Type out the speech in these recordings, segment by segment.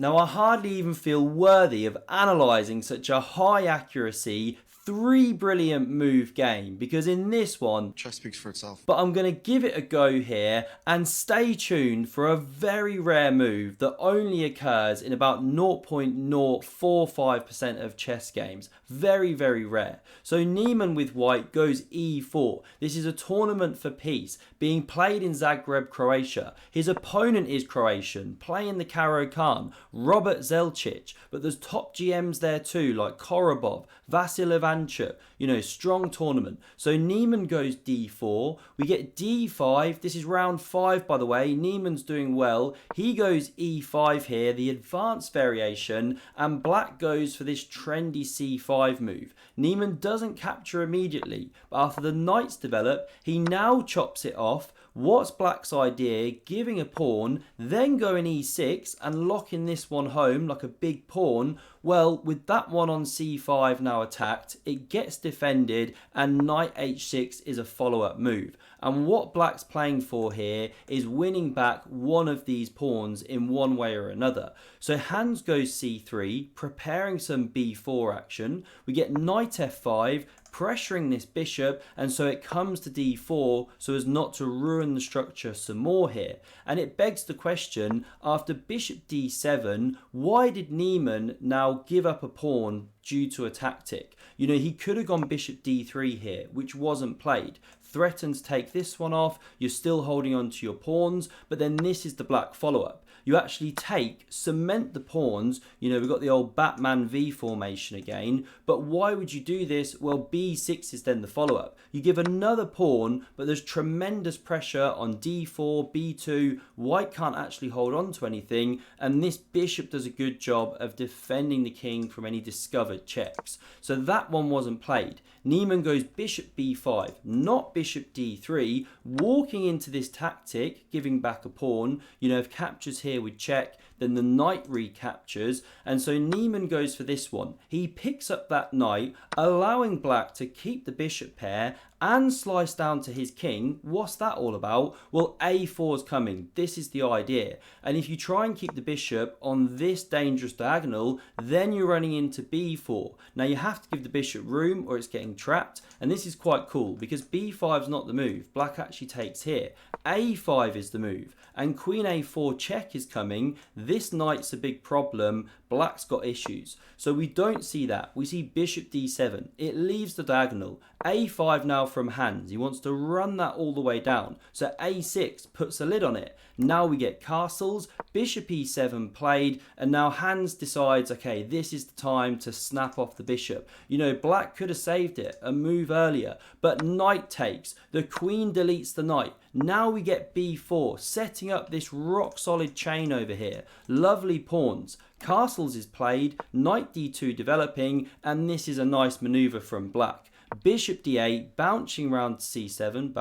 Now, I hardly even feel worthy of analysing such a high accuracy, 3 brilliant move game, because in this one, chess speaks for itself. But I'm going to give it a go here and stay tuned for a very rare move that only occurs in about 0.045% of chess games. Very, very rare. So Niemann with white goes e4. This is a tournament for peace being played in Zagreb, Croatia. His opponent is Croatian, playing the Karo Khan, Robert Zelcic, but there's top GMs there too, like Korobov, Vasil Ivanchuk, strong tournament. So Niemann goes d4, we get d5, this is round 5 by the way, Niemann's doing well, he goes e5 here, the advanced variation, and black goes for this trendy c5 move. Niemann doesn't capture immediately, but after the knights develop, he now chops it off. What's black's idea? Giving a pawn, then going e6 and locking this one home like a big pawn. Well, with that one on c5 now attacked, it gets defended and knight h6 is a follow-up move. And what black's playing for here is winning back one of these pawns in one way or another. So Hans goes c3, preparing some b4 action. We get knight f5, pressuring this bishop, and so it comes to d4 so as not to ruin the structure some more here. And it begs the question, after bishop d7, why did Niemann now give up a pawn due to a tactic? He could have gone bishop d3 here, which wasn't played. Threatened to take this one off, you're still holding on to your pawns, but then this is the black follow-up. You actually take, cement the pawns, we've got the old Batman V formation again, but why would you do this? Well, b6 is then the follow-up. You give another pawn, but there's tremendous pressure on d4, b2, white can't actually hold on to anything, and this bishop does a good job of defending the king from any discovered checks. So that one wasn't played. Niemann goes bishop b5, not bishop d3, walking into this tactic, giving back a pawn, if captures here with check, then the knight recaptures, and so Niemann goes for this one. He picks up that knight, allowing black to keep the bishop pair and slice down to his king. What's that all about? Well, a4 is coming. This is the idea. And if you try and keep the bishop on this dangerous diagonal, then you're running into b4. Now you have to give the bishop room or it's getting trapped, and this is quite cool because b5 is not the move. Black actually takes here. a5 is the move, and queen a4 check is coming. This knight's a big problem. Black's got issues. So we don't see that. We see bishop d7. It leaves the diagonal. a5 now from Hans. He wants to run that all the way down. So a6 puts a lid on it. Now we get castles. Bishop e7 played. And now Hans decides, okay, this is the time to snap off the bishop. Black could have saved it a move earlier. But knight takes. The queen deletes the knight. Now we get b4, setting up this rock solid chain over here. Lovely pawns. Castles is played, knight d2 developing, and this is a nice maneuver from black. Bishop d8, bouncing round to c7,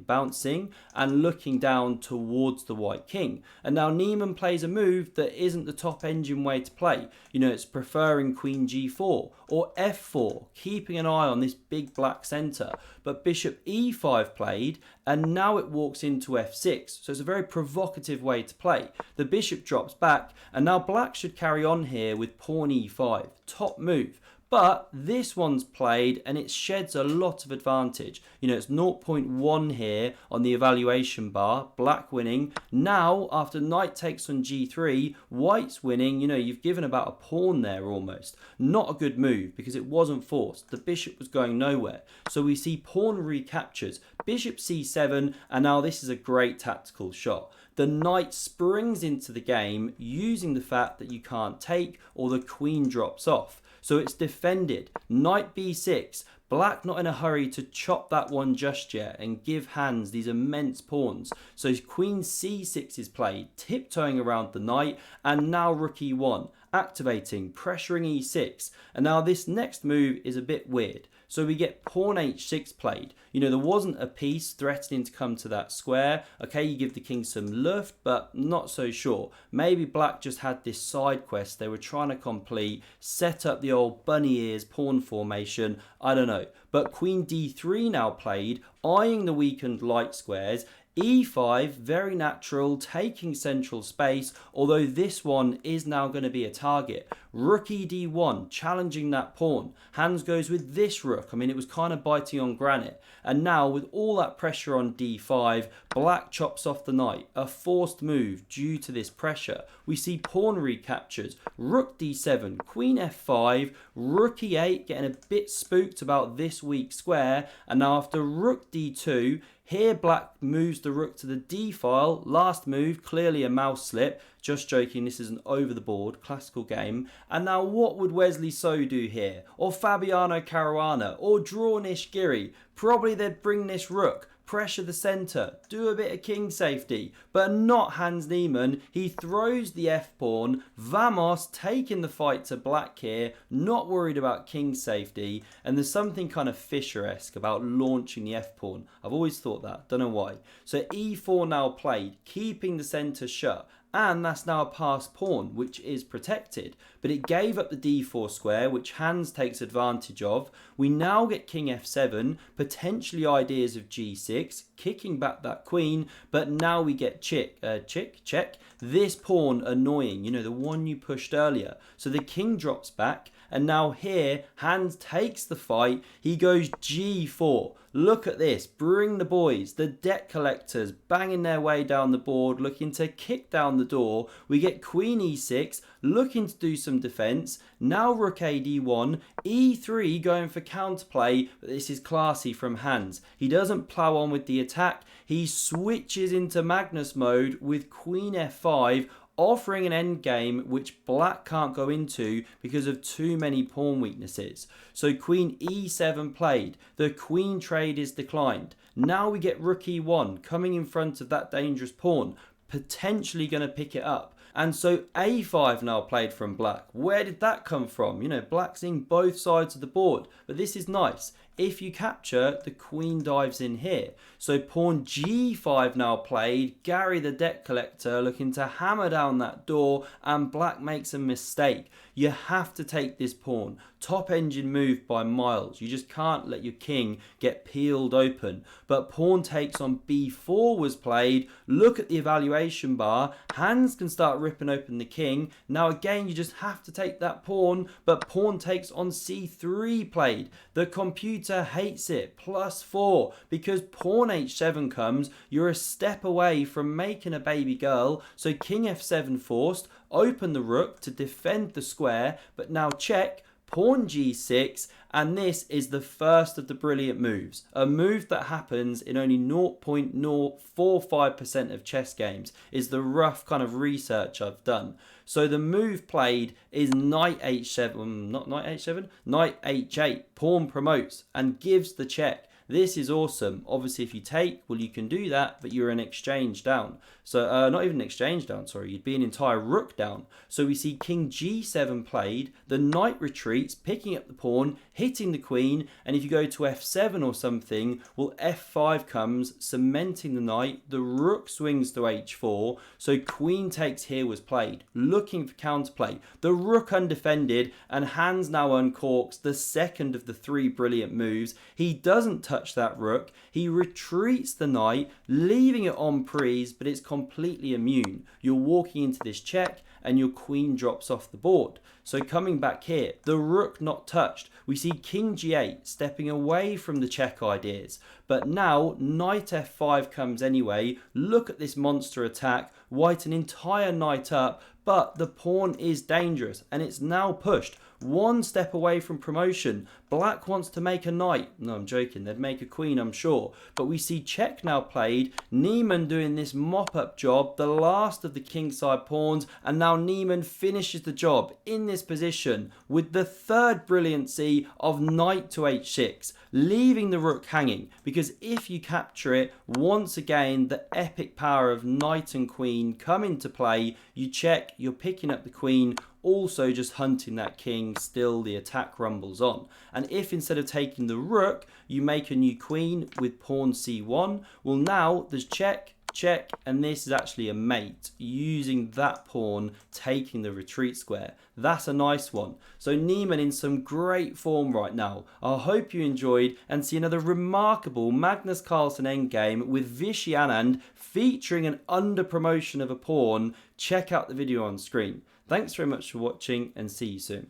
bouncing, and looking down towards the white king. And now Niemann plays a move that isn't the top engine way to play. It's preferring queen g4 or f4, keeping an eye on this big black centre. But bishop e5 played, and now it walks into f6. So it's a very provocative way to play. The bishop drops back, and now black should carry on here with pawn e5. Top move. But this one's played and it sheds a lot of advantage. It's 0.1 here on the evaluation bar, black winning. Now, after knight takes on g3, white's winning. You've given about a pawn there almost. Not a good move because it wasn't forced. The bishop was going nowhere. So we see pawn recaptures, bishop c7, and now this is a great tactical shot. The knight springs into the game using the fact that you can't take or the queen drops off. So it's defended. Knight b6. Black not in a hurry to chop that one just yet and give Hans these immense pawns. So queen c6 is played, tiptoeing around the knight, and now rook e1, activating, pressuring e6. And now this next move is a bit weird. So we get pawn h6 played. There wasn't a piece threatening to come to that square. Okay, you give the king some luft, but not so sure. Maybe black just had this side quest they were trying to complete, set up the old bunny ears pawn formation. I don't know. But queen d3 now played, eyeing the weakened light squares. e5, very natural, taking central space, although this one is now going to be a target. Rook d1, challenging that pawn. Hans goes with this rook. I mean, it was kind of biting on granite. And now, with all that pressure on d5, black chops off the knight. A forced move due to this pressure. We see pawn recaptures. Rook d7, queen f5, rook e8, getting a bit spooked about this weak square. And now after rook d2, here black moves the rook to the d file. Last move, clearly a mouse slip. Just joking, this is an over the board, classical game. And now what would Wesley So do here? Or Fabiano Caruana? Or draw Nishgiri? Probably they'd bring this rook, pressure the centre, do a bit of king safety, but not Hans Niemann. He throws the f-pawn, Vamos taking the fight to black here, not worried about king safety, and there's something kind of Fischer-esque about launching the f-pawn. I've always thought that, don't know why. So e4 now played, keeping the centre shut. And that's now a passed pawn, which is protected. But it gave up the d4 square, which Hans takes advantage of. We now get king f7, potentially ideas of g6, kicking back that queen. But now we get check. This pawn annoying, you know, the one you pushed earlier. So the king drops back. And now here, Hans takes the fight. He goes g4. Look at this. Bring the boys. The debt collectors banging their way down the board, looking to kick down the door. We get queen e6, looking to do some defense. Now rook a d1. e3 going for counterplay, but this is classy from Hans. He doesn't plow on with the attack. He switches into Magnus mode with queen f5, offering an endgame which black can't go into because of too many pawn weaknesses. So queen e7 played, the queen trade is declined. Now we get rook e1 coming in front of that dangerous pawn, potentially going to pick it up. And so a5 now played from black. Where did that come from? You know, black's in both sides of the board, but this is nice. If you capture, the queen dives in here. So pawn g5 now played. Gary the debt collector looking to hammer down that door, and black makes a mistake. You have to take this pawn. Top engine move by miles. You just can't let your king get peeled open. But pawn takes on b4 was played. Look at the evaluation bar. Hans can start ripping open the king. Now again, you just have to take that pawn, but pawn takes on c3 played. The computer hates it. +4, because pawn h7 comes. You're a step away from making a baby girl. So king f7 forced. Open the rook to defend the square, but now check. Pawn g6, and this is the first of the brilliant moves. A move that happens in only 0.045% of chess games is the rough kind of research I've done. So the move played is knight h7, not knight h7, knight h8. Pawn promotes and gives the check. This is awesome. Obviously, if you take, well, you can do that, but you're an exchange down. So, not even an exchange down, sorry. You'd be an entire rook down. So we see king g7 played. The knight retreats, picking up the pawn, hitting the queen. And if you go to f7 or something, well, f5 comes, cementing the knight. The rook swings to h4. So queen takes here was played, looking for counterplay. The rook undefended, and Hans now uncorks the second of the 3 brilliant moves. He doesn't touch that rook. He retreats the knight, leaving it on prise, but it's completely immune. You're walking into this check, and your queen drops off the board. So coming back here, the rook not touched. We see king g8 stepping away from the check ideas. But now knight f5 comes anyway. Look at this monster attack. White an entire knight up, but the pawn is dangerous, and it's now pushed. One step away from promotion. Black wants to make a knight. No, I'm joking. They'd make a queen, I'm sure. But we see check now played. Niemann doing this mop-up job, the last of the kingside pawns. And now Niemann finishes the job in this position with the 3rd brilliancy of knight to h6, leaving the rook hanging. Because if you capture it, once again, the epic power of knight and queen come into play. You check, you're picking up the queen, also just hunting that king, still the attack rumbles on. And if instead of taking the rook, you make a new queen with pawn c1, well now there's check, check, and this is actually a mate using that pawn taking the retreat square. That's a nice one. So Niemann in some great form right now. I hope you enjoyed and see another remarkable Magnus Carlsen endgame with Vishy Anand featuring an under promotion of a pawn. Check out the video on screen. Thanks very much for watching and see you soon.